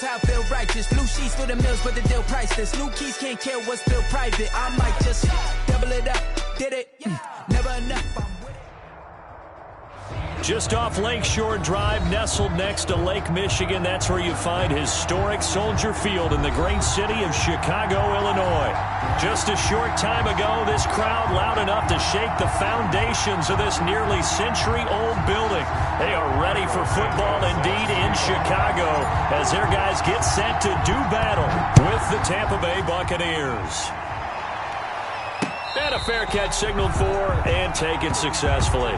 I feel righteous. Blue sheets for the mills, but the deal priceless. New keys can't kill what's still private. I might just double it up. Did it? Never enough. Just off Lakeshore Drive, nestled next to Lake Michigan. That's where you find historic Soldier Field in the great city of Chicago, Illinois. Just a short time ago, this crowd loud enough to shake the foundations of this nearly century-old building. They are ready for football indeed in Chicago as their guys get set to do battle with the Tampa Bay Buccaneers. And a fair catch signaled for and taken successfully.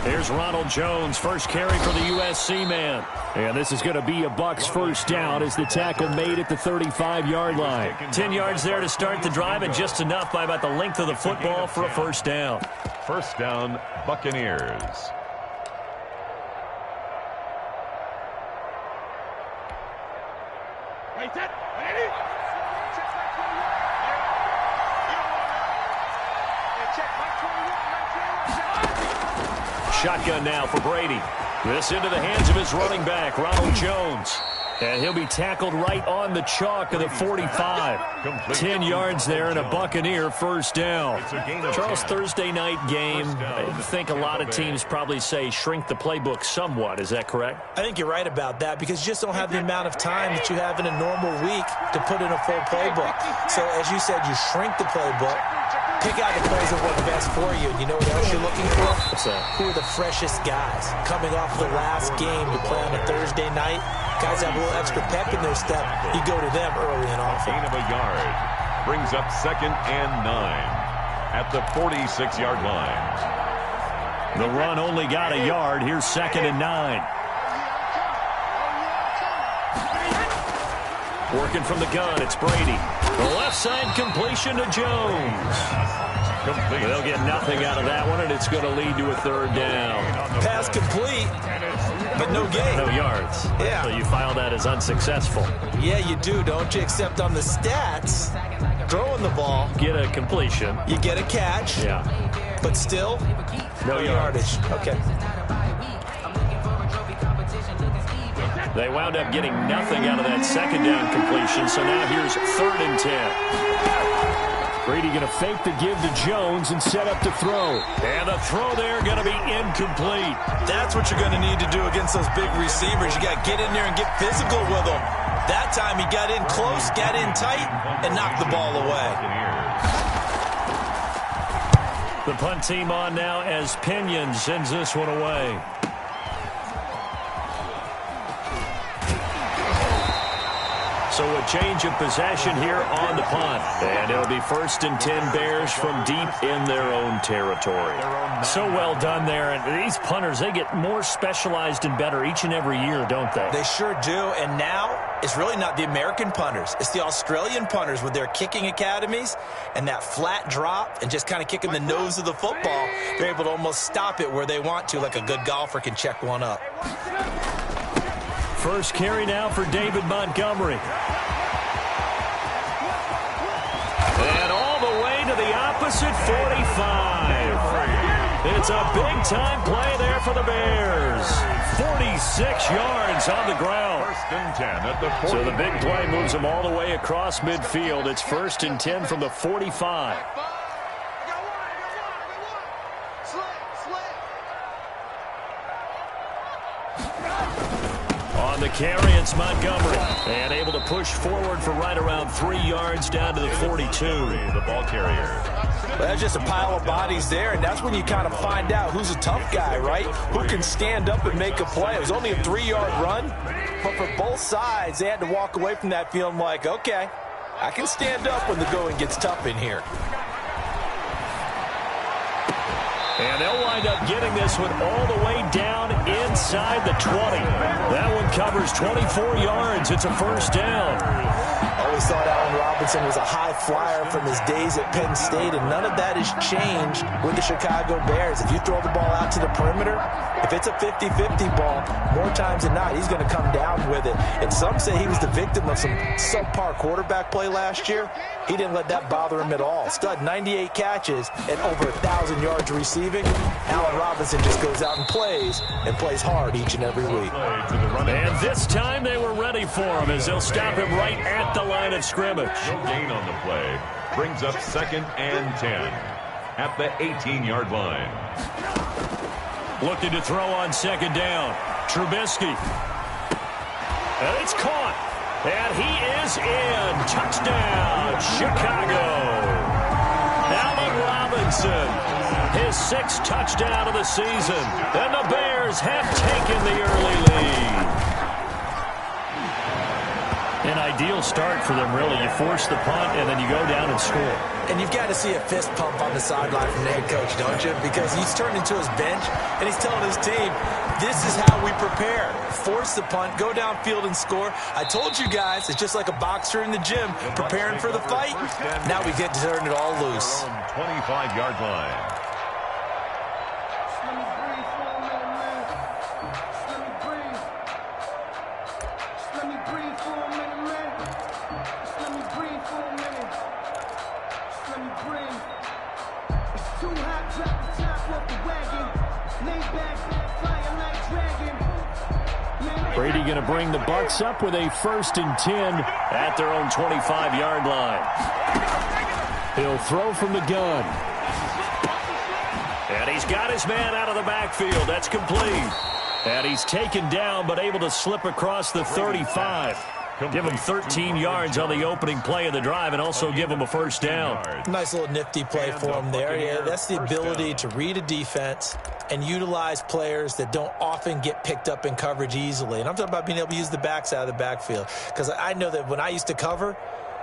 Here's Ronald Jones, first carry for the USC man. And this is going to be a Bucs first down as the tackle made at the 35-yard line. 10 yards there to start the drive, and just enough by about the length of the football for a first down. First down, Buccaneers. Shotgun now for Brady. This into the hands of his running back, Ronald Jones. And he'll be tackled right on the chalk of the 45. 10 yards there and a Buccaneer first down. Charles, Thursday night game, I think a lot of teams probably say shrink the playbook somewhat. Is that correct? I think you're right about that because you just don't have the amount of time that you have in a normal week to put in a full playbook. So as you said, you shrink the playbook. Pick out the plays that work best for you. And you know what else you're looking for? What's that? Who are the freshest guys coming off the last game to play on a Thursday night? Guys have a little extra pep in their step. You go to them early and often. Gain of a yard. Brings up 2nd and 9 at the 46-yard line. The run only got a yard. Here's 2nd and 9. Working from the gun, it's Brady. The left side completion to Jones. Complete. They'll get nothing out of that one, and it's going to lead to a third down. Pass complete, but no gain. No yards. Yeah. So you file that as unsuccessful. Yeah, you do, don't you? Except on the stats, throwing the ball. Get a completion. You get a catch. Yeah. But still, no yardage. Okay. They wound up getting nothing out of that second down completion, so now here's 3rd and 10. Brady going to fake the give to Jones and set up to throw. And the throw there going to be incomplete. That's what you're going to need to do against those big receivers. You got to get in there and get physical with them. That time he got in close, got in tight, and knocked the ball away. The punt team on now as Pinion sends this one away. So a change of possession here on the punt. And it'll be 1st and 10 Bears from deep in their own territory. So well done there. And these punters, they get more specialized and better each and every year, don't they? They sure do. And now it's really not the American punters. It's the Australian punters with their kicking academies and that flat drop and just kind of kicking the nose of the football. They're able to almost stop it where they want to, like a good golfer can check one up. First carry now for David Montgomery. And all the way to the opposite 45. It's a big-time play there for the Bears. 46 yards on the ground. 1st and 10 at the 40. So the big play moves them all the way across midfield. It's 1st and 10 from the 45. On the carry, it's Montgomery. And able to push forward for right around 3 yards down to the 42. The ball carrier. Well, there's just a pile of bodies there, and that's when you kind of find out who's a tough guy, right? Who can stand up and make a play. It was only a 3-yard run, but for both sides, they had to walk away from that feeling like, okay, I can stand up when the going gets tough in here. And they'll wind up getting this one all the way down inside the 20. That one covers 24 yards. It's a first down. Always thought Allen Robinson was a high flyer from his days at Penn State, and none of that has changed with the Chicago Bears. If you throw the ball out to the perimeter, if it's a 50-50 ball, more times than not, he's going to come down with it. And some say he was the victim of some subpar quarterback play last year. He didn't let that bother him at all. Stud 98 catches and over 1,000 yards receiving. Allen Robinson just goes out and plays hard each and every week. And this time they were ready for him as they'll stop him right at the line of scrimmage. No gain on the play. Brings up 2nd and 10 at the 18-yard line. Looking to throw on 2nd down. Trubisky. And it's caught. And he is in. Touchdown, Chicago. Allen Robinson, his 6th touchdown of the season. And the Bears have taken the early lead. An ideal start for them, really. You force the punt, and then you go down and score. And you've got to see a fist pump on the sideline from the head coach, don't you? Because he's turned into his bench, and he's telling his team, this is how we prepare. Force the punt, go downfield and score. I told you guys, it's just like a boxer in the gym preparing for the fight. Now we get to turn it all loose. 25-yard line. Brady going to bring the Bucs up with a 1st and 10 at their own 25-yard line. He'll throw from the gun. And he's got his man out of the backfield. That's complete. And he's taken down but able to slip across the 35. Give him 13 yards on the opening play of the drive and also give him a first down. Nice little nifty play for him there. Yeah, that's the ability to read a defense and utilize players that don't often get picked up in coverage easily. And I'm talking about being able to use the backs out of the backfield. Because I know that when I used to cover,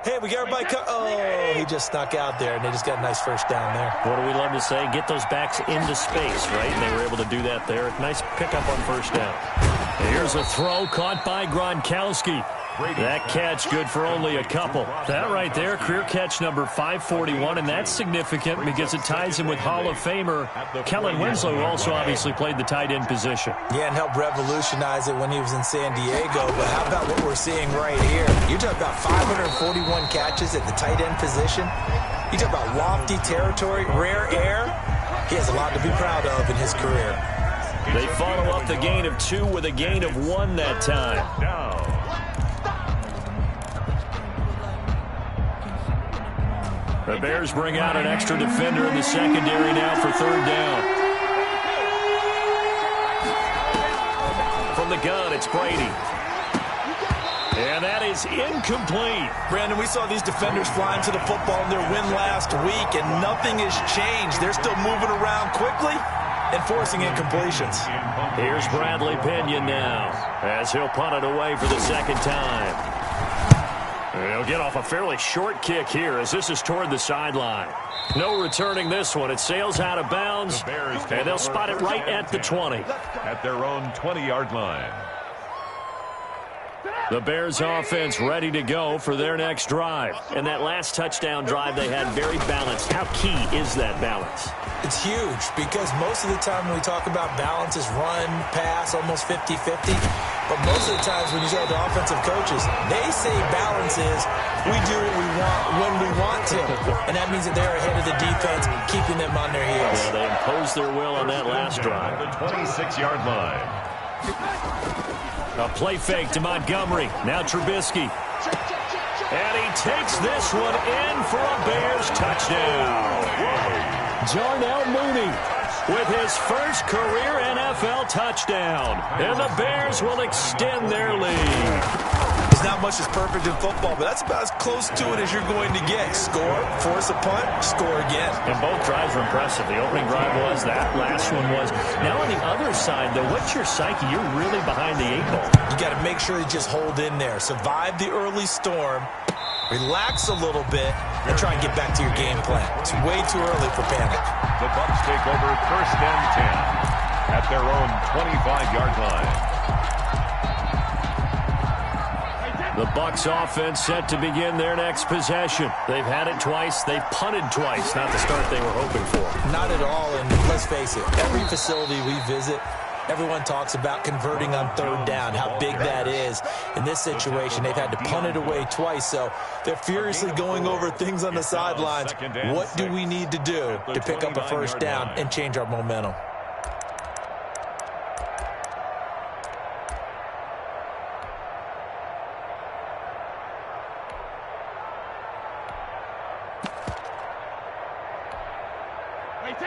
hey, we got everybody oh, he just snuck out there, and they just got a nice first down there. What do we love to say? Get those backs into space, right? And they were able to do that there. Nice pickup on first down. Here's a throw caught by Gronkowski. That catch good for only a couple. That right there, career catch number 541, and that's significant because it ties him with Hall of Famer Kellen Winslow, who also obviously played the tight end position. Yeah, and helped revolutionize it when he was in San Diego. But how about what we're seeing right here? You're talking about 541 catches at the tight end position. You talk about lofty territory, rare air. He has a lot to be proud of in his career. They follow up the gain of 2 with a gain of 1 that time. The Bears bring out an extra defender in the secondary now for 3rd down. From the gun, it's Brady. And that is incomplete. Brandon, we saw these defenders flying to the football in their win last week, and nothing has changed. They're still moving around quickly and forcing incompletions. Here's Bradley Pinion now as he'll punt it away for the 2nd time. He'll get off a fairly short kick here as this is toward the sideline. No returning this one. It sails out of bounds, and they'll spot it right at the 20. At their own 20-yard line. The Bears offense ready to go for their next drive. And that last touchdown drive they had very balanced. How key is that balance? It's huge because most of the time when we talk about balance is run, pass, almost 50-50. But most of the times when you talk to offensive coaches, they say balance is we do what we want when we want to. And that means that they're ahead of the defense, keeping them on their heels. Yeah, they imposed their will on that last drive. The 26-yard line. A play fake to Montgomery. Now Trubisky. And he takes this one in for a Bears touchdown. Jarnell Mooney with his first career NFL touchdown. And the Bears will extend their lead. There's not much that's perfect in football, but that's about as close to it as you're going to get. Score, force a punt, score again. And both drives were impressive. The opening drive was, that last one was. Now on the other side, though, what's your psyche? You're really behind the 8-ball. You got to make sure you just hold in there. Survive the early storm, relax a little bit, and try and get back to your game plan. It's way too early for panic. The Bucs take over 1st and 10 at their own 25-yard line. The Bucs offense set to begin their next possession. They've had it twice. They've punted twice. Not the start they were hoping for. Not at all, and let's face it, every facility we visit, everyone talks about converting on 3rd down, how big that is. In this situation, they've had to punt it away twice, so they're furiously going over things on the sidelines. What do we need to do to pick up a 1st down and change our momentum?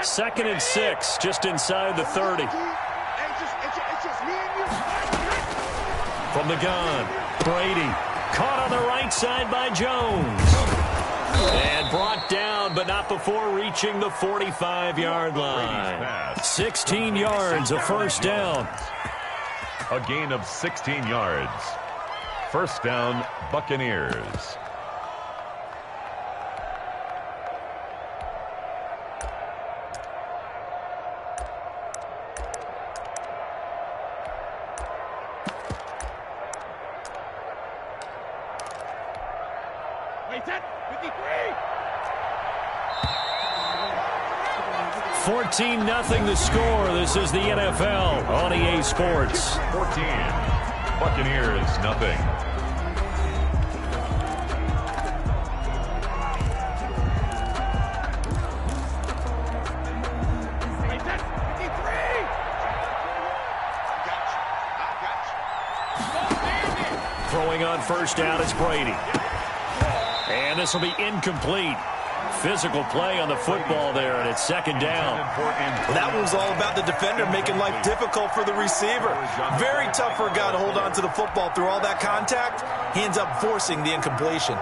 Second and 6, just inside the 30. From the gun, Brady caught on the right side by Jones. And brought down, but not before reaching the 45-yard line. 16 yards, a 1st down. A gain of 16 yards. 1st down, Buccaneers. Nothing the score. This is the NFL on EA Sports. 14. Buccaneers, nothing. Throwing on 1st down is Brady. And this will be incomplete. Physical play on the football there, and it's 2nd down. That was all about the defender making life difficult for the receiver. Very tough for a guy to hold on to the football through all that contact. He ends up forcing the incompletion.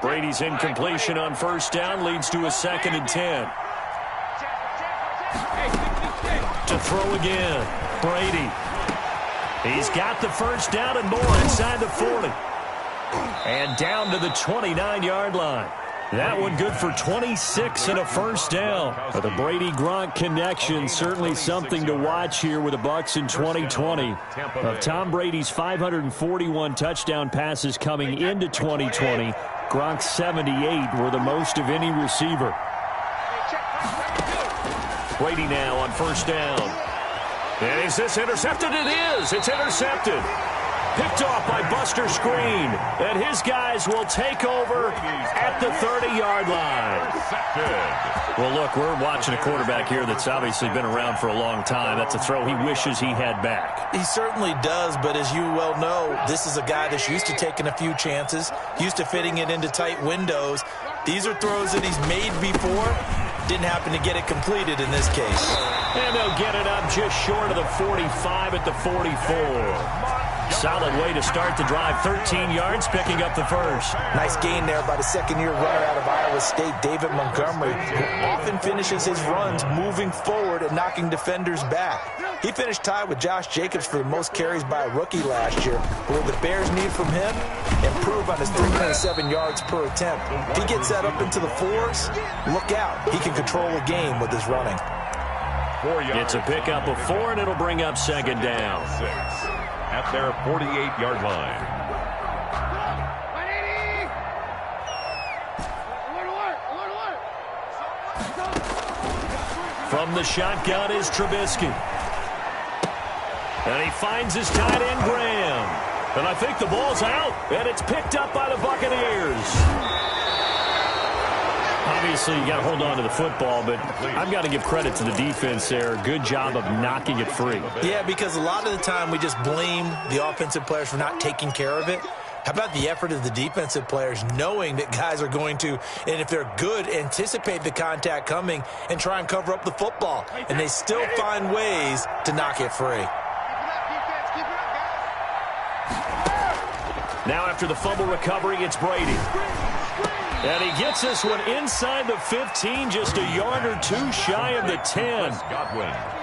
Brady's incompletion on 1st down leads to a 2nd and 10. To throw again, Brady. He's got the 1st down and more inside the 40. And down to the 29-yard line. That one good for 26 and a 1st down. But the Brady-Gronk connection, certainly something to watch here with the Bucs in 2020. Of Tom Brady's 541 touchdown passes coming into 2020, Gronk's 78 were the most of any receiver. Brady now on 1st down. And is this intercepted? It is. It's intercepted. Picked off by Buster Screen. And his guys will take over at the 30-yard line. Well, look, we're watching a quarterback here that's obviously been around for a long time. That's a throw he wishes he had back. He certainly does, but as you well know, this is a guy that's used to taking a few chances, used to fitting it into tight windows. These are throws that he's made before. Didn't happen to get it completed in this case. And they'll get it up just short of the 45 at the 44. Solid way to start the drive. 13 yards, picking up the 1st. Nice gain there by the 2nd-year runner out of Iowa State, David Montgomery, who often finishes his runs moving forward and knocking defenders back. He finished tied with Josh Jacobs for the most carries by a rookie last year. What the Bears need from him? Improve on his 3.7 yards per attempt. If he gets that up into the 4s, look out. He can control a game with his running. It's a pickup of 4, and it'll bring up 2nd down. 6 at their 48-yard line. From the shotgun is Trubisky. And he finds his tight end, Graham. And I think the ball's out, and it's picked up by the Buccaneers. Obviously, you got to hold on to the football, but I've got to give credit to the defense there. Good job of knocking it free. Yeah, because a lot of the time we just blame the offensive players for not taking care of it. How about the effort of the defensive players knowing that guys are going to, and if they're good, anticipate the contact coming and try and cover up the football. And they still find ways to knock it free. Now after the fumble recovery, it's Brady. And he gets this one inside the 15, just a yard or two shy of the 10.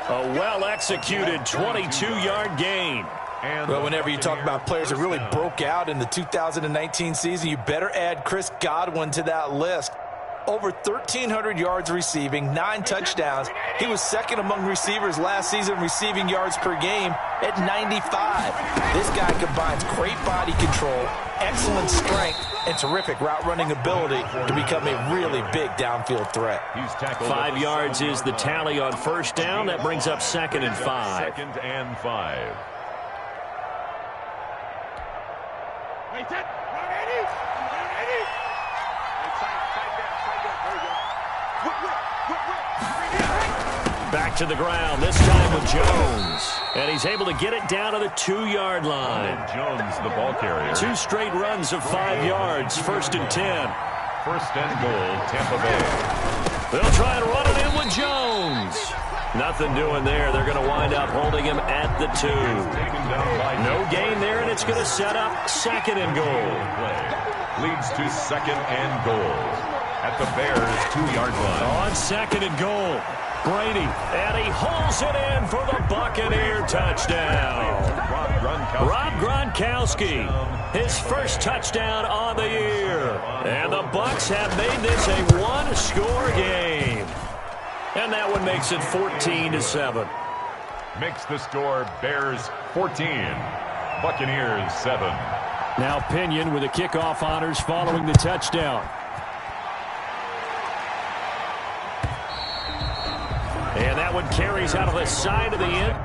A well-executed 22-yard gain. Well, whenever you talk about players that really broke out in the 2019 season, you better add Chris Godwin to that list. Over 1,300 yards receiving, 9 touchdowns. He was second among receivers last season receiving yards per game at 95. This guy combines great body control, excellent strength, and terrific route running ability to become a really big downfield threat. 5 yards is the tally on first down. That brings up 2nd and 5. 2nd and 5. Back to the ground, this time with Jones. And he's able to get it down to the 2-yard line. Jones, the ball carrier. 2 straight runs of 5 yards, 1st and 10. 1st and goal, Tampa Bay. They'll try and run it in with Jones. Nothing doing there. They're going to wind up holding him at the 2. No gain there, and it's going to set up 2nd and goal. Leads to 2nd and goal at the Bears' 2-yard line. On 2nd and goal, Brady, and he hauls it in for the Buccaneer touchdown. Rob Gronkowski, his first touchdown on the year. And the Bucs have made this a one-score game. And that one makes it 14-7. Makes the score Bears 14, Buccaneers 7. Now Pinion with the kickoff honors following the touchdown. And that one carries out of the side of the end.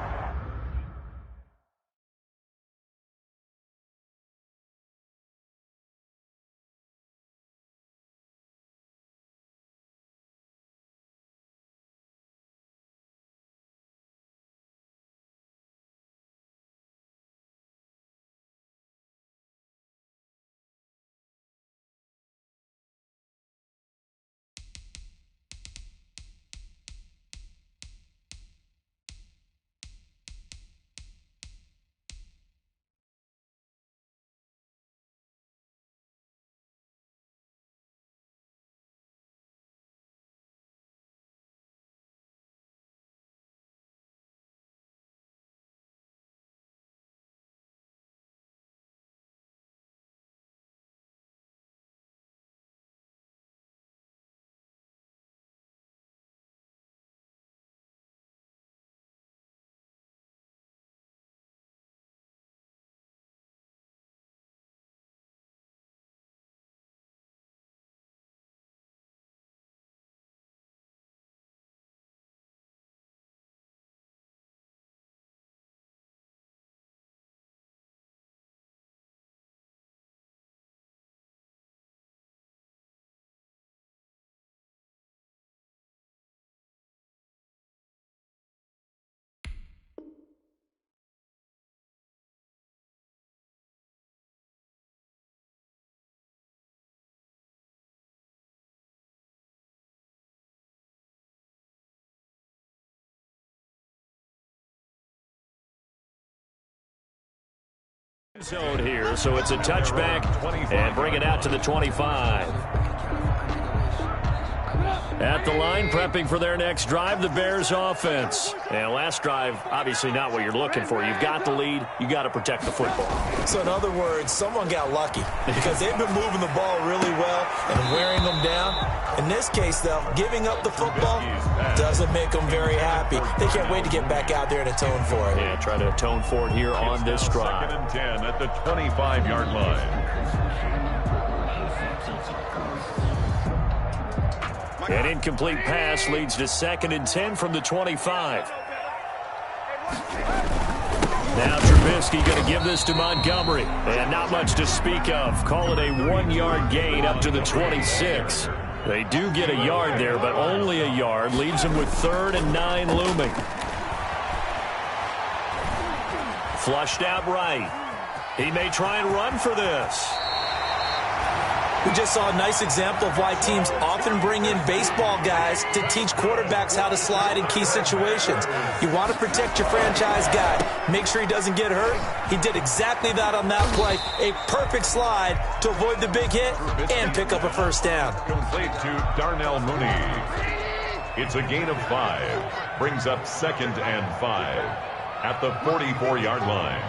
Zone here, so it's a touchback and bring it out to the 25. At the line, prepping for their next drive, the Bears offense. And last drive, obviously not what you're looking for. You've got the lead. You got to protect the football. So in other words, someone got lucky because they've been moving the ball really well and wearing them down. In this case, though, giving up the football doesn't make them very happy. They can't wait to get back out there and atone for it. Yeah, try to atone for it here on this drive. 2nd and 10 at the 25-yard line. An incomplete pass leads to 2nd and 10 from the 25. Now Trubisky going to give this to Montgomery. And not much to speak of. Call it a 1-yard gain up to the 26. They do get a yard there, but only a yard. Leaves them with 3rd and 9 looming. Flushed out right. He may try and run for this. We just saw a nice example of why teams often bring in baseball guys to teach quarterbacks how to slide in key situations. You want to protect your franchise guy. Make sure he doesn't get hurt. He did exactly that on that play. A perfect slide to avoid the big hit and pick up a first down. Complete to Darnell Mooney. It's a gain of 5. Brings up 2nd and 5 at the 44-yard line.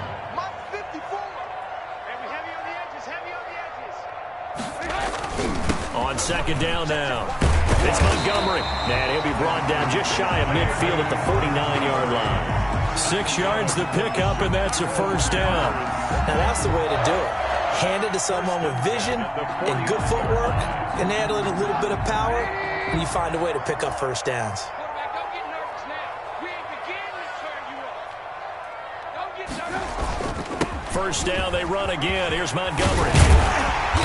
On 2nd down now. It's Montgomery. And he'll be brought down just shy of midfield at the 49-yard line. 6 yards to pick up, and that's a first down. Now that's the way to do it. Hand it to someone with vision and good footwork, and handle it a little bit of power, and you find a way to pick up first downs. First down, they run again. Here's Montgomery.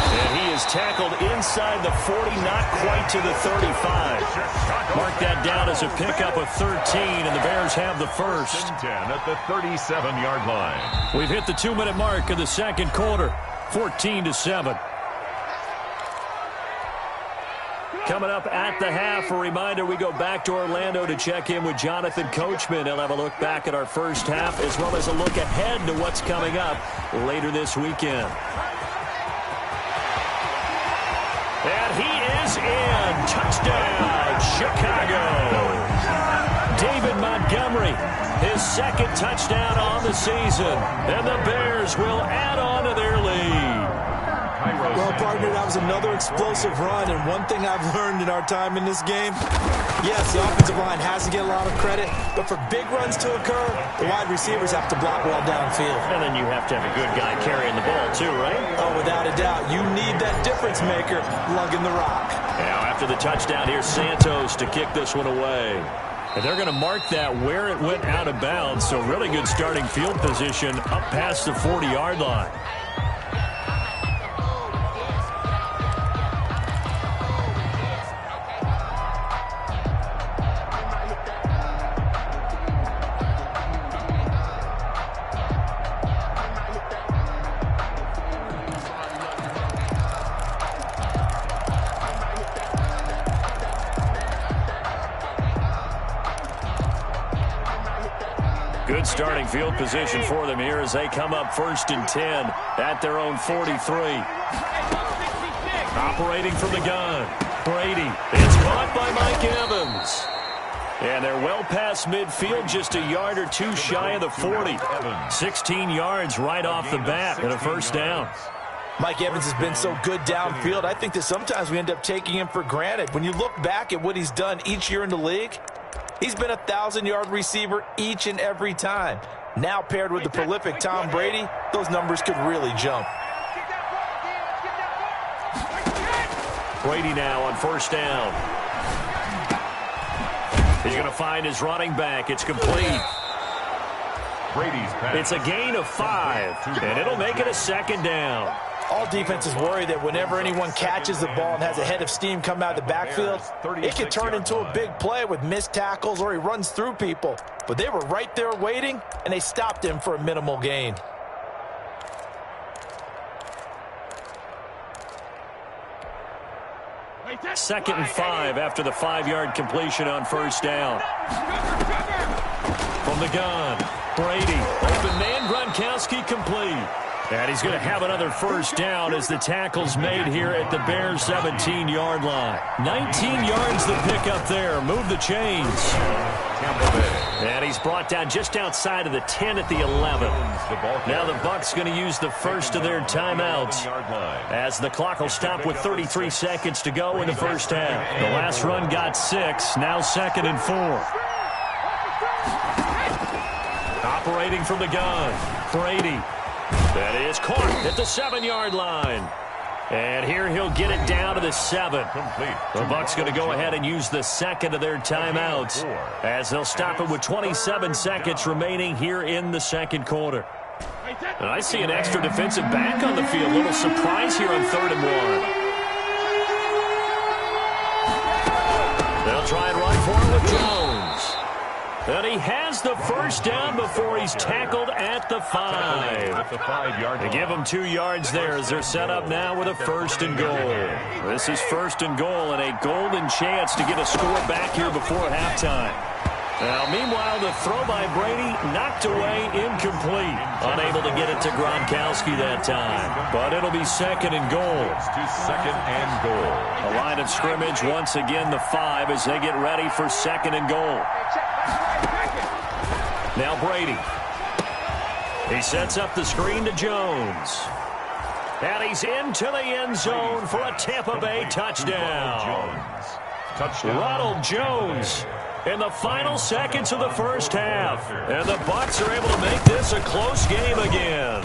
And he is tackled inside the 40, not quite to the 35. Mark that down as a pickup of 13, and the Bears have the first. 10 at the 37-yard line. We've hit the 2-minute mark of the second quarter, 14-7. Coming up at the half, a reminder, we go back to Orlando to check in with Jonathan Coachman. He'll have a look back at our first half as well as a look ahead to what's coming up later this weekend. And he is in. Touchdown, Chicago. David Montgomery, his 2nd touchdown on the season. And the Bears will add on to their lead. Well, partner, that was another explosive run, and one thing I've learned in our time in this game, yes, the offensive line has to get a lot of credit, but for big runs to occur, the wide receivers have to block well downfield. And then you have to have a good guy carrying the ball too, right? Oh, without a doubt. You need that difference maker lugging the rock. Now, after the touchdown, here's Santos to kick this one away. And they're going to mark that where it went out of bounds, so really good starting field position up past the 40-yard line. Good starting field position for them here as they come up 1st and 10 at their own 43. Operating from the gun, Brady. It's caught by Mike Evans. And they're well past midfield, just a yard or two shy of the 40. 16 yards right off the bat and a first down. Mike Evans has been so good downfield, I think that sometimes we end up taking him for granted. When you look back at what he's done each year in the league, he's been a 1,000-yard receiver each and every time. Now paired with the prolific Tom Brady, those numbers could really jump. Brady now on first down. He's going to find his running back. It's complete. Brady's pass. It's a gain of 5, and it'll make it a 2nd down. All defenses worry that whenever anyone catches the ball and has a head of steam come out of the backfield, it could turn into a big play with missed tackles or he runs through people. But they were right there waiting, and they stopped him for a minimal gain. Second and 5 after the 5-yard completion on first down. From the gun, Brady. Open man, Gronkowski complete. And he's going to have another first down as the tackle's made here at the Bears' 17-yard line. 19 yards to pick up there. Move the chains. And he's brought down just outside of the 10 at the 11. Now the Bucs going to use the first of their timeouts as the clock will stop with 33 seconds to go in the first half. The last run got 6. Now 2nd and 4. Operating from the gun, Brady. That is caught at the 7-yard line. And here he'll get it down to the 7. The Bucs going to go ahead and use the second of their timeouts as they'll stop it with 27 seconds remaining here in the second quarter. And I see an extra defensive back on the field. A little surprise here on 3rd and 1. And he has the first down before he's tackled at the 5. At the 5-yard line. They give him 2 yards there as they're set up now with a 1st and goal. This is 1st and goal and a golden chance to get a score back here before halftime. Now, meanwhile, the throw by Brady knocked away, incomplete. Unable to get it to Gronkowski that time. But it'll be 2nd and goal. It's to 2nd and goal. A line of scrimmage, once again the 5 as they get ready for 2nd and goal. Now Brady. He sets up the screen to Jones. And he's into the end zone for a Tampa Bay touchdown. Ronald Jones in the final seconds of the first half. And the Bucs are able to make this a close game again.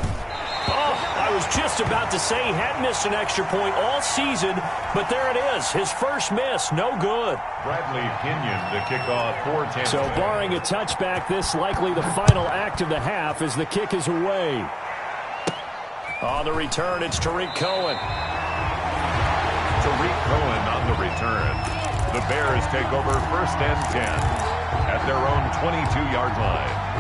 Oh, I was just about to say he hadn't missed an extra point all season, but there it is. His first miss, no good. Bradley Pinion to kick off for Tampa. So barring a touchback, this likely the final act of the half as the kick is away. On the return, it's Tariq Cohen. Tariq Cohen on the return. The Bears take over 1st and 10 at their own 22-yard line.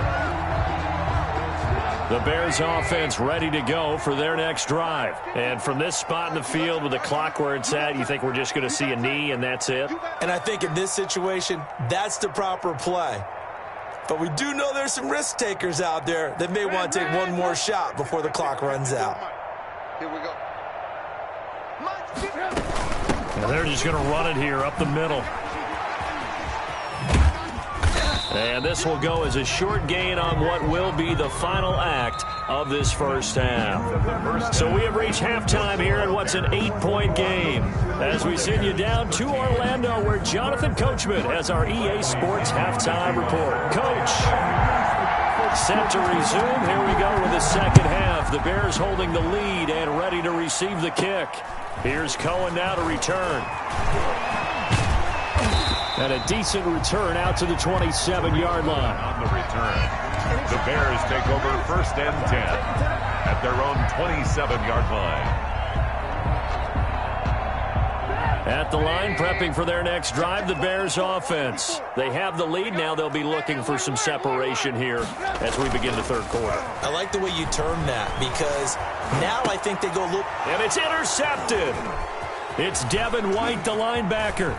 The Bears offense ready to go for their next drive. And from this spot in the field with the clock where it's at, you think we're just going to see a knee and that's it? And I think in this situation, that's the proper play. But we do know there's some risk takers out there that may want to take one more shot before the clock runs out. Here we go. And they're just going to run it here up the middle. And this will go as a short gain on what will be the final act of this first half. So we have reached halftime here in what's an 8-point game. As we send you down to Orlando where Jonathan Coachman has our EA Sports halftime report. Coach, set to resume. Here we go with the second half. The Bears holding the lead and ready to receive the kick. Here's Cohen now to return. And a decent return out to the 27-yard line. On the return, the Bears take over 1st and 10 at their own 27-yard line. At the line, prepping for their next drive, the Bears offense. They have the lead. Now they'll be looking for some separation here as we begin the 3rd quarter. I like the way you term that because now I think they go look. And it's intercepted. It's Devin White, the linebacker.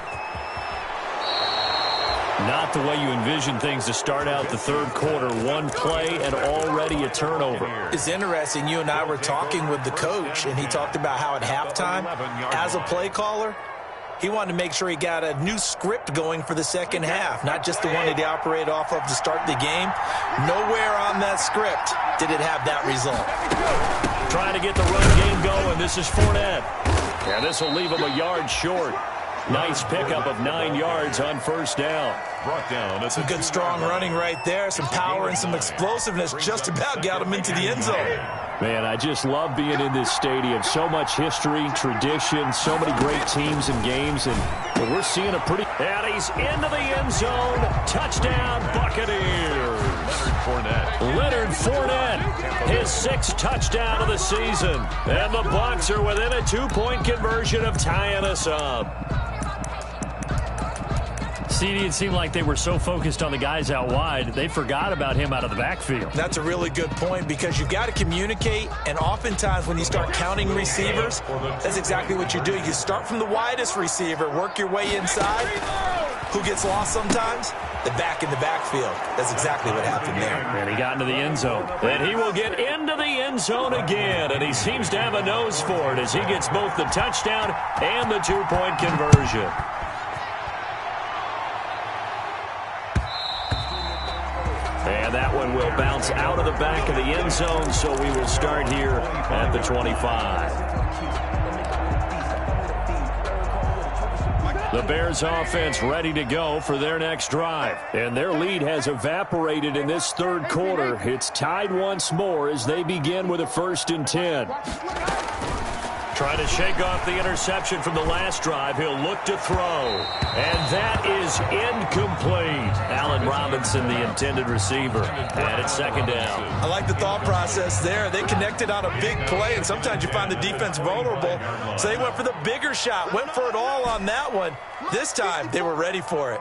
Not the way you envision things to start out the 3rd quarter. One play and already a turnover. It's interesting. You and I were talking with the coach, and he talked about how at halftime, as a play caller, he wanted to make sure he got a new script going for the second half, not just the one that he operated off of to start the game. Nowhere on that script did it have that result. Trying to get the run game going. This is Fournette. And this will leave him a yard short. Nice pickup of 9 yards on first down. Brought down. Some good strong running right there. Some power and some explosiveness just about got him into the end zone. Man, I just love being in this stadium. So much history, tradition, so many great teams and games. And we're seeing a pretty... And he's into the end zone. Touchdown, Buccaneers. Leonard Fournette, his 6th touchdown of the season. And the Bucs are within a 2-point conversion of tying us up. CD, it seemed like they were so focused on the guys out wide, they forgot about him out of the backfield. That's a really good point because you've got to communicate, and oftentimes when you start counting receivers, that's exactly what you're doing. You start from the widest receiver, work your way inside. Who gets lost sometimes? The back in the backfield. That's exactly what happened there. And he got into the end zone. And he will get into the end zone again, and he seems to have a nose for it as he gets both the touchdown and the 2-point conversion. And that one will bounce out of the back of the end zone, so we will start here at the 25. The Bears offense ready to go for their next drive. And their lead has evaporated in this 3rd quarter. It's tied once more as they begin with a 1st and 10. Trying to shake off the interception from the last drive. He'll look to throw. And that is incomplete. Allen Robinson, the intended receiver. And it's 2nd down. I like the thought process there. They connected on a big play, and sometimes you find the defense vulnerable. So they went for the bigger shot, went for it all on that one. This time, they were ready for it.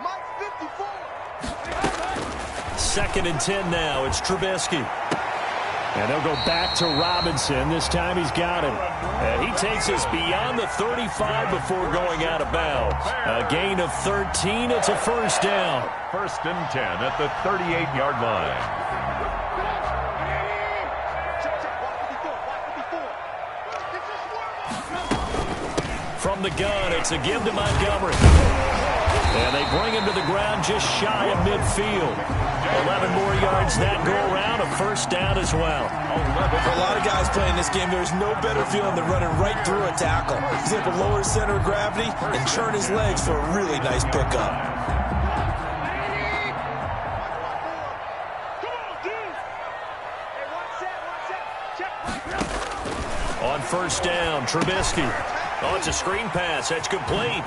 2nd and 10 now. It's Trubisky. And they'll go back to Robinson. This time he's got him. And he takes us beyond the 35 before going out of bounds. A gain of 13. It's a first down. 1st and 10 at the 38-yard line. From the gun, it's a give to Montgomery. And they bring him to the ground just shy of midfield. 11 more yards that go around, a first down as well. For a lot of guys playing this game, there's no better feeling than running right through a tackle. He's able to lower his center of gravity and turn his legs for a really nice pickup. On first down, Trubisky. Oh, it's a screen pass. That's complete.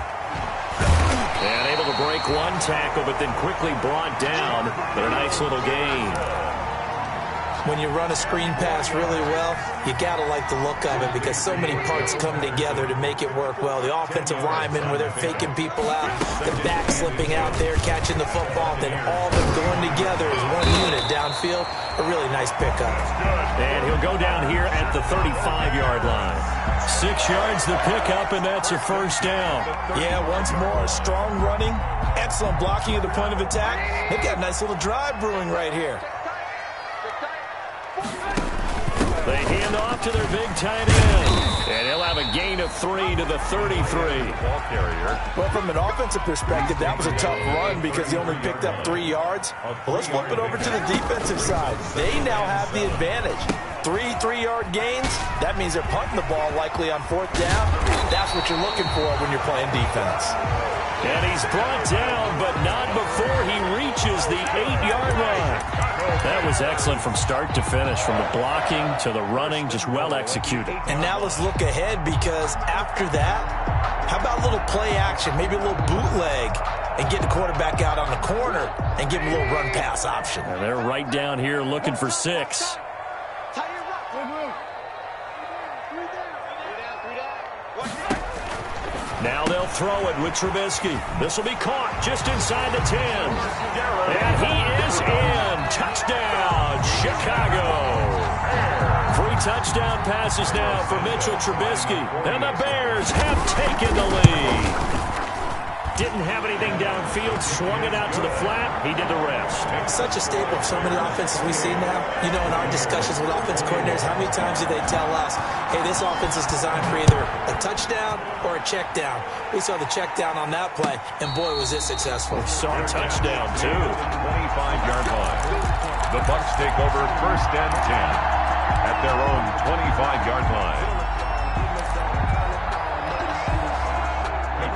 And able to break one tackle, but then quickly brought down. But a nice little gain. When you run a screen pass really well, you got to like the look of it because so many parts come together to make it work well. The offensive linemen, where they're faking people out, the back slipping out there, catching the football, then all of them going together as one unit downfield. A really nice pickup. And he'll go down here at the 35-yard line. 6 yards the pickup, and that's a first down. Yeah, once more, strong running, excellent blocking at the point of attack. They've got a nice little drive brewing right here. They hand off to their big tight end. And he'll have a gain of 3 to the 33. Ball carrier. Well, from an offensive perspective, that was a tough run because he only picked up 3 yards. Well, let's flip it over to the defensive side. They now have the advantage. 3 3-yard gains. That means they're punting the ball likely on 4th down. That's what you're looking for when you're playing defense. And he's brought down, but not before he reaches the 8-yard line. That was excellent from start to finish, from the blocking to the running, just well executed. And now let's look ahead because after that, how about a little play action, maybe a little bootleg, and get the quarterback out on the corner and give him a little run-pass option. And they're right down here looking for 6. Now they'll throw it with Trubisky. This will be caught just inside the 10. And he is in. Touchdown, Chicago. 3 touchdown passes now for Mitchell Trubisky. And the Bears have taken the lead. Didn't have anything downfield, swung it out to the flat. He did the rest. Such a staple of so many offenses we see now. You know, in our discussions with offense coordinators, how many times do they tell us, hey, this offense is designed for either a touchdown or a check down. We saw the check down on that play, and boy, was it successful. We saw a touchdown, too. 25-yard line. The Bucs take over 1st and 10 at their own 25-yard line.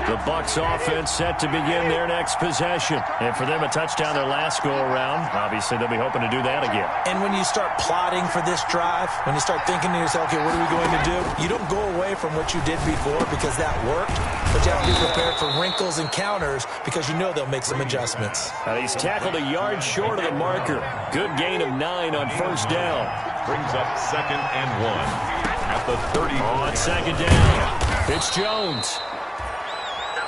The Bucs offense set to begin their next possession. And for them, a touchdown their last go-around. Obviously, they'll be hoping to do that again. And when you start plotting for this drive, when you start thinking to yourself, okay, what are we going to do? You don't go away from what you did before because that worked, but you have to be prepared for wrinkles and counters because you know they'll make some adjustments. He's tackled a yard short of the marker. Good gain of 9 on first down. Brings up 2nd and 1 at the 30. On 2nd down, it's Jones.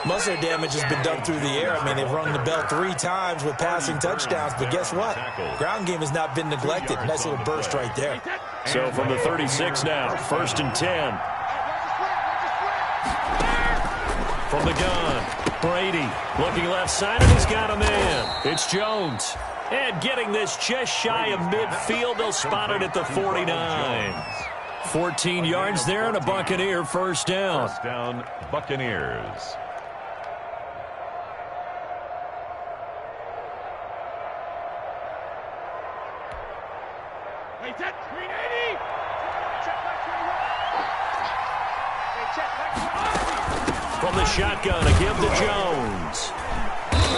Most of their damage has been done through the air. I mean, they've rung the bell 3 times with passing touchdowns, but guess what? Ground game has not been neglected. Nice little burst right there. So from the 36 now, 1st and 10. From the gun, Brady looking left side, and he's got him in. It's Jones. And getting this just shy of midfield, they'll spot it at the 49. 14 yards there and a Buccaneer first down. First down, Buccaneers. From the shotgun, a give to Jones.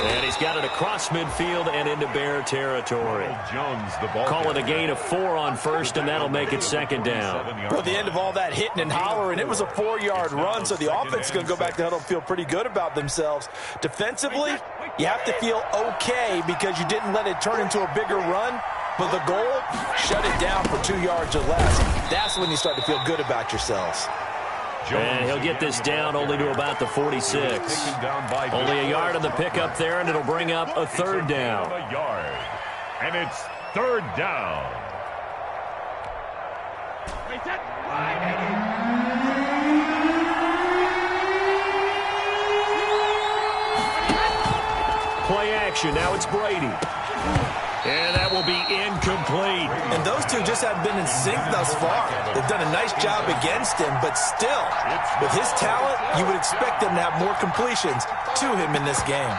And he's got it across midfield and into Bear territory. Jones, the ball. Call it a gain of 4 on first, and that'll make it 2nd down. Well, at the end of all that hitting and hollering, it was a 4-yard run, so the offense is going to go back to huddle and feel pretty good about themselves. Defensively, you have to feel okay because you didn't let it turn into a bigger run. But the goal, shut it down for 2 yards or less. That's when you start to feel good about yourselves. And he'll get this down only to about the 46. Only a yard on the pickup there, and it'll bring up a 3rd down. And it's third down. Play action. Now it's Brady. And that will be incomplete. And those two just haven't been in sync thus far. They've done a nice job against him, but still, with his talent, you would expect them to have more completions to him in this game.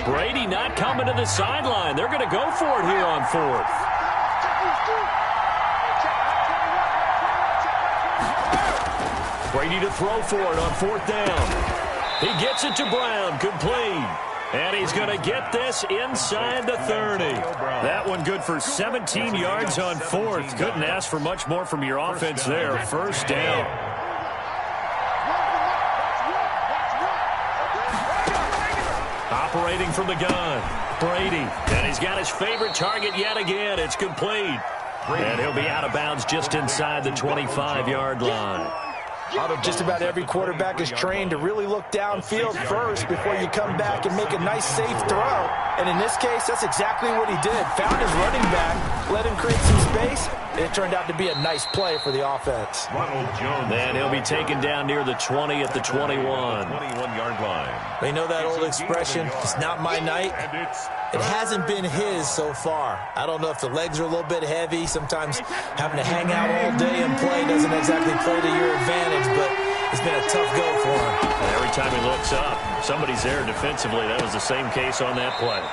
Brady not coming to the sideline. They're going to go for it here on fourth. Brady to throw for it on fourth down. He gets it to Brown, complete. And he's going to get this inside the 30. That one good for 17 yards on fourth. Couldn't ask for much more from your offense there. First down. Operating from the gun, Brady. And he's got his favorite target yet again. It's complete. And he'll be out of bounds just inside the 25-yard line. Just about every quarterback is trained to really look downfield first before you come back and make a nice, safe throw. And in this case, that's exactly what he did. Found his running back, let him create some space, and it turned out to be a nice play for the offense. And he'll be taken down near the 20 at the 21. 21-yard line. They know that old expression, it's not my night. It hasn't been his so far. I don't know if the legs are a little bit heavy. Sometimes having to hang out all day and play doesn't exactly play to your advantage, but it's been a tough go for him. And every time he looks up, somebody's there defensively. That was the same case on that play.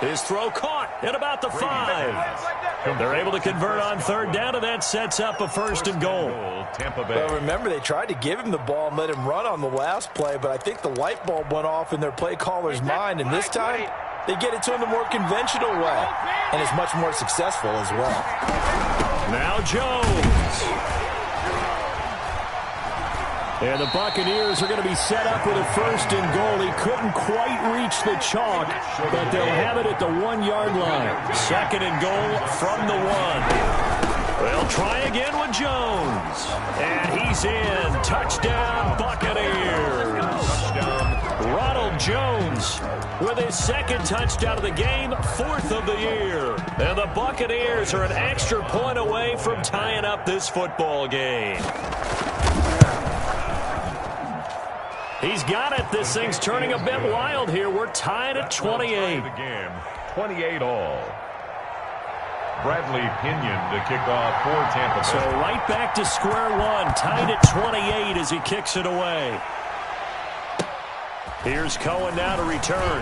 His throw caught at about the 5. They're able to convert on third down, and that sets up a first and goal. Tampa Bay. Well, remember, they tried to give him the ball and let him run on the last play, but I think the light bulb went off in their play caller's mind, and this time they get it to him the more conventional way, and it's much more successful as well. Now Jones. And the Buccaneers are going to be set up with a first and goal. He couldn't quite reach the chalk, but they'll have it at the 1-yard line. Second and goal from the 1. They'll try again with Jones. And he's in. Touchdown, Buccaneers. Touchdown. Ronald Jones with his second touchdown of the game, 4th of the year. And the Buccaneers are an extra point away from tying up this football game. He's got it. This thing's turning a bit wild here. We're tied at 28. The game, 28 all. Bradley Pinion to kick off for Tampa Bay. So right back to square one, tied at 28 as he kicks it away. Here's Cohen now to return.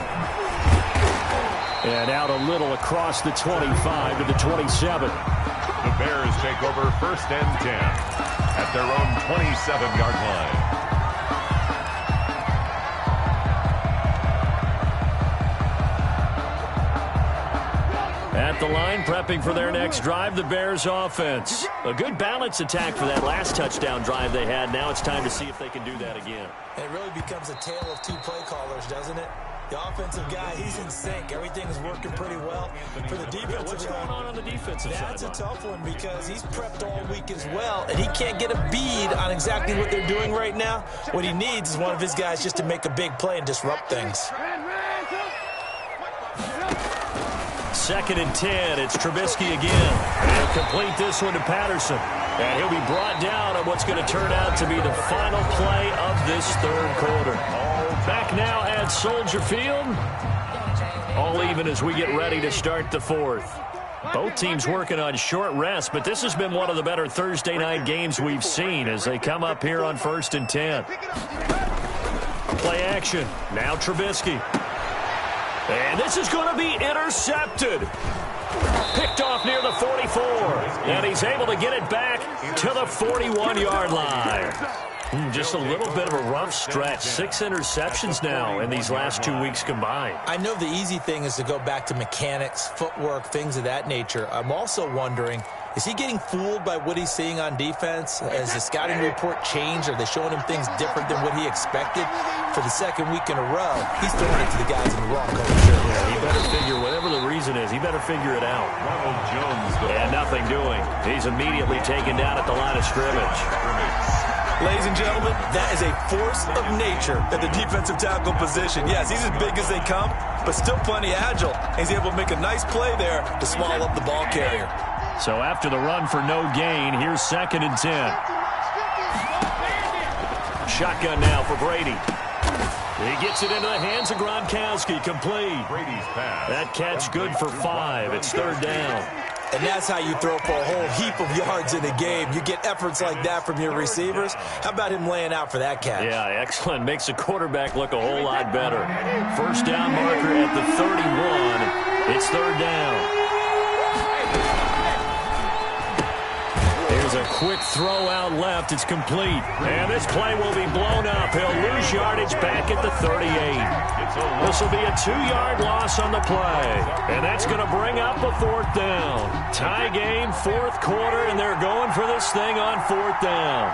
And out a little across the 25 to the 27. The Bears take over first and 10 at their own 27-yard line. At the line, prepping for their next drive, the Bears offense. A good balance attack for that last touchdown drive they had. Now it's time to see if they can do that again. And it really becomes a tale of two play callers, doesn't it? The offensive guy, he's in sync. Everything's working pretty well. For the defensive What's going on the defensive side? That's a tough one because he's prepped all week as well, and he can't get a bead on exactly what they're doing right now. What he needs is one of his guys just to make a big play and disrupt things. Second and 10. It's Trubisky again. He'll complete this one to Patterson. And he'll be brought down on what's going to turn out to be the final play of this third quarter. Back now at Soldier Field. All even as we get ready to start the fourth. Both teams working on short rest, but this has been one of the better Thursday night games we've seen as they come up here on first and 10. Play action. Now Trubisky. And this is going to be intercepted. Picked off near the 44. And he's able to get it back to the 41-yard line. Just a little bit of a rough stretch. 6 interceptions now in these last 2 weeks combined. I know the easy thing is to go back to mechanics, footwork, things of that nature. I'm also wondering, Is he getting fooled by what he's seeing on defense? Has the scouting report changed? Are they showing him things different than what he expected? For the second week in a row, he's throwing it to the guys in the wrong color shirt. Yeah, he better figure, whatever the reason is, he better figure it out. Ronald Jones. And nothing doing. He's immediately taken down at the line of scrimmage. Ladies and gentlemen, that is a force of nature at the defensive tackle position. Yes, he's as big as they come, but still plenty agile. He's able to make a nice play there to swallow up the ball carrier. So after the run for no gain, here's 2nd and 10. Shotgun now for Brady. He gets it into the hands of Gronkowski, complete. Brady's pass. That catch good for 5. It's 3rd down. And that's how you throw for a whole heap of yards in a game. You get efforts like that from your receivers. How about him laying out for that catch? Yeah, excellent. Makes the quarterback look a whole lot better. 1st down marker at the 31. It's 3rd down. Here's a quick throw out left. It's complete. And this play will be blown up. He'll lose yardage back at the 38. This will be a 2-yard loss on the play. And that's going to bring up a 4th down. Tie game, 4th quarter, and they're going for this thing on 4th down.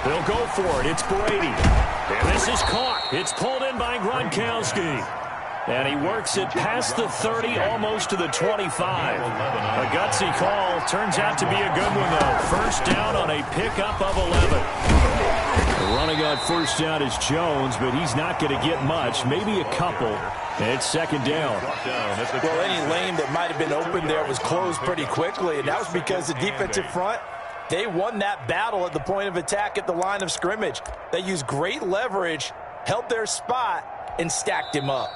They'll go for it. It's Brady. And this is caught. It's pulled in by Gronkowski. And he works it past the 30, almost to the 25. A gutsy call. Turns out to be a good one, though. 1st down on a pickup of 11. Running on 1st down is Jones, but he's not going to get much. Maybe a couple. It's 2nd down. Well, any lane that might have been open there was closed pretty quickly, and that was because the defensive front, they won that battle at the point of attack at the line of scrimmage. They used great leverage, held their spot, and stacked him up.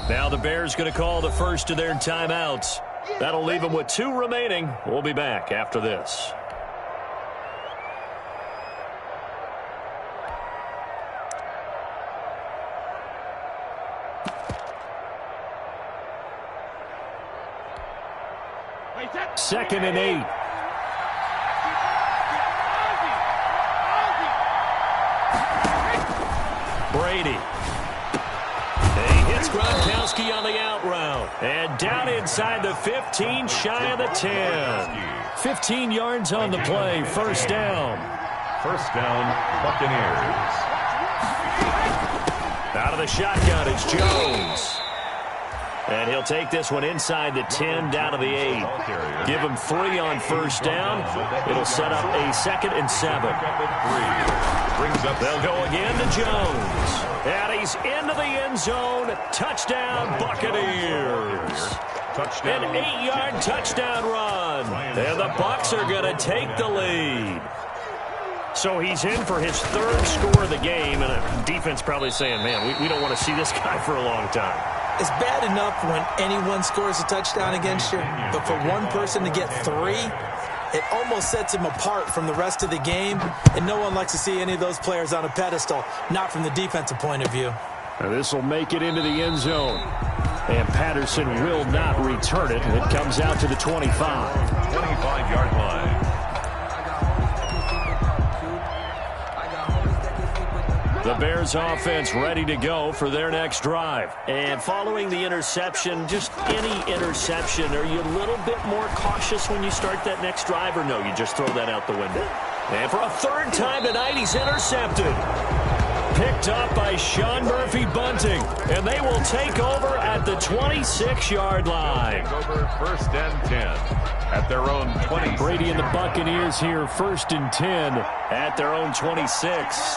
Now the Bears going to call the first of their timeouts. That'll leave them with 2 remaining. We'll be back after this. Second and 8. Brady. He hits Gronkowski on the out route. And down inside the 15, shy of the 10. 15 yards on the play. 1st down. 1st down, Buccaneers. Out of the shotgun, it's Jones. And he'll take this one inside the 10, down to the 8. Give him 3 on 1st down. It'll set up a 2nd and 7. They'll go again to Jones. And he's into the end zone. Touchdown, Buccaneers. An 8-yard touchdown run. And the Bucs are going to take the lead. So he's in for his 3rd score of the game. And a defense probably saying, man, we don't want to see this guy for a long time. It's bad enough when anyone scores a touchdown against you, but for one person to get 3, it almost sets him apart from the rest of the game, and no one likes to see any of those players on a pedestal, not from the defensive point of view. Now this will make it into the end zone, and Patterson will not return it. It comes out to the 25. 25-yard line. The Bears offense ready to go for their next drive. And following the interception, just any interception, are you a little bit more cautious when you start that next drive, or no, you just throw that out the window? And for a 3rd time tonight, he's intercepted. Picked up by Sean Murphy-Bunting, and they will take over at the 26-yard line. Over 1st and 10 at their own 20. Brady and the Buccaneers here, 1st and 10 at their own 26.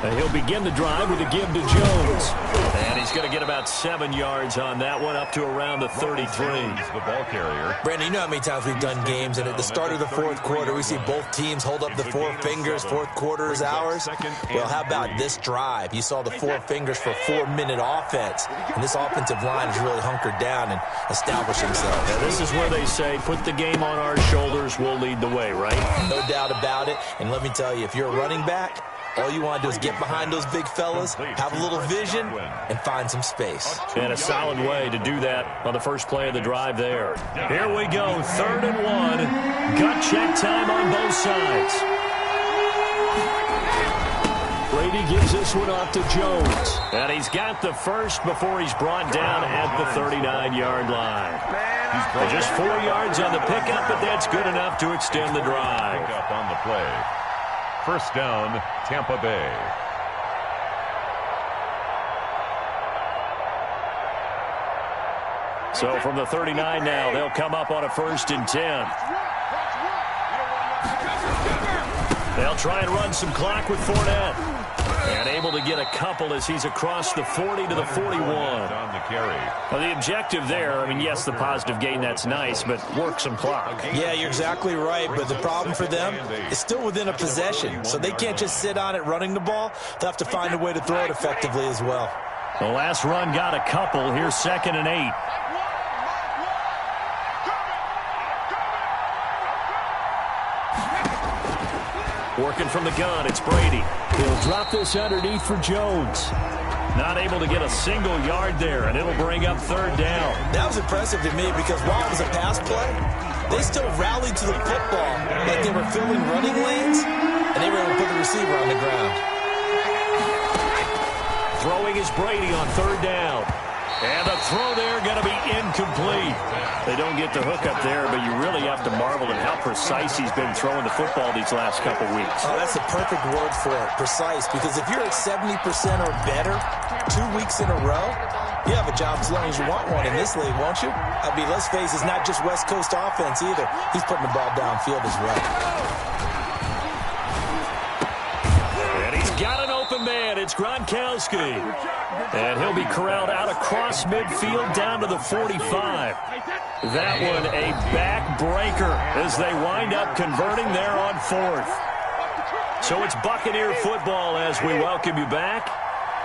And he'll begin the drive with a give to Jones. And he's going to get about 7 yards on that one, up to around the 33. The ball carrier. Brandon, you know how many times we've done games, and at the start of the 4th quarter, we see both teams hold up the 4 fingers, 4th quarter is ours. Well, how about this drive? You saw the 4 fingers for 4-minute offense, and this offensive line is really hunkered down and established themselves. Now, this is where they say, put the game on our shoulders, we'll lead the way, right? No doubt about it, and let me tell you, if you're a running back, all you want to do is get behind those big fellas, have a little vision, and find some space. And a solid way to do that on the first play of the drive there. Here we go, 3rd and 1. Gut check time on both sides. Brady gives this one off to Jones. And he's got the first before he's brought down at the 39-yard line. Just 4 yards on the pickup, but that's good enough to extend the drive. Pickup on the play. First down, Tampa Bay. So from the 39 now, they'll come up on a 1st and 10. They'll try and run some clock with Fournette. And able to get a couple as he's across the 40 to the 41. On the carry. Well, the objective there, I mean, yes, the positive gain, that's nice, but work some clock. Yeah, you're exactly right, but the problem for them is still within a possession, so they can't just sit on it running the ball. They'll have to find a way to throw it effectively as well. The last run got a couple. Here's 2nd and 8. Working from the gun, it's Brady. He'll drop this underneath for Jones. Not able to get a single yard there, and it'll bring up 3rd down. That was impressive to me because while it was a pass play, they still rallied to the football like they were filling running lanes, and they were able to put the receiver on the ground. Throwing is Brady on 3rd down. And the throw there going to be incomplete. They don't get the hook up there, but you really have to marvel at how precise he's been throwing the football these last couple weeks. Oh, that's the perfect word for it, precise, because if you're at 70% or better 2 weeks in a row, you have a job as long as you want one in this league, won't you? I mean, let's face it, it's not just West Coast offense either. He's putting the ball downfield as well. And he's got an open man. It's Gronkowski. And he'll be corralled out across midfield down to the 45. That one a backbreaker as they wind up converting there on 4th. So it's Buccaneer football as we welcome you back.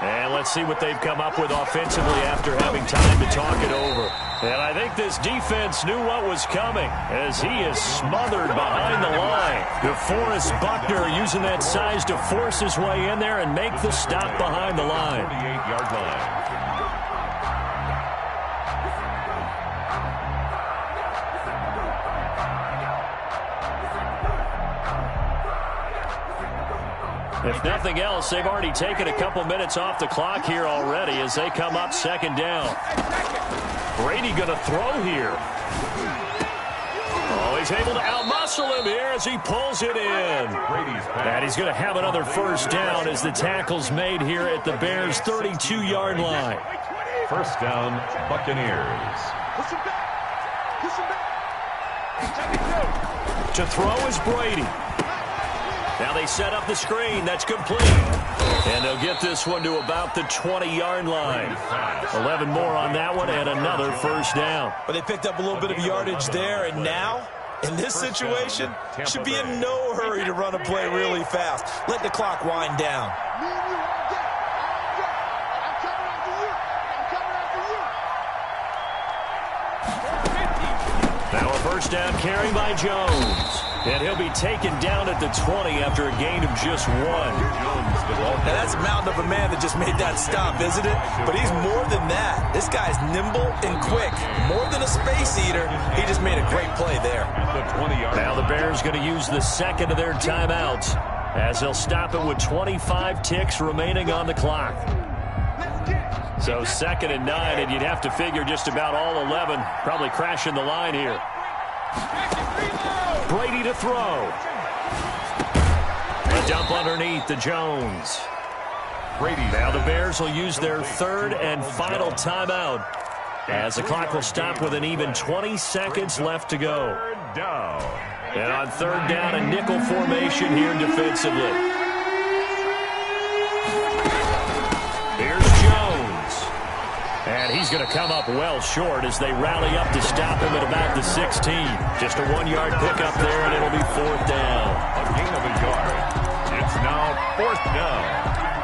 And let's see what they've come up with offensively after having time to talk it over. And I think this defense knew what was coming as he is smothered behind the line. DeForest Buckner using that size to force his way in there and make the stop behind the line. 48-yard line. If nothing else, they've already taken a couple minutes off the clock here already as they come up 2nd down. Brady going to throw here. Oh, he's able to outmuscle him here as he pulls it in. And he's going to have another 1st down as the tackle's made here at the Bears' 32-yard line. 1st down, Buccaneers. To throw is Brady. Now they set up the screen. That's complete. And they'll get this one to about the 20-yard line. 11 more on that one and another 1st down. But they picked up a little bit of yardage there, and now, in this situation, should be in no hurry to run a play really fast. Let the clock wind down. Now a 1st down carry by Jones. And he'll be taken down at the 20 after a gain of just 1. Now that's a mountain of a man that just made that stop, isn't it? But he's more than that. This guy's nimble and quick. More than a space eater. He just made a great play there. Now the Bears going to use the 2nd of their timeouts as they'll stop it with 25 ticks remaining on the clock. So 2nd and 9, and you'd have to figure just about all 11 probably crashing the line here. Brady to throw. A dump underneath to Jones. Brady. Now the Bears will use their 3rd and final timeout as the clock will stop with an even 20 seconds left to go. And on 3rd down, a nickel formation here defensively. Here's Jones. And he's going to come up well short as they rally up to stop him at about the 16. Just a 1-yard pickup there, and it'll be 4th down. A gain of a yard. It's now 4th down.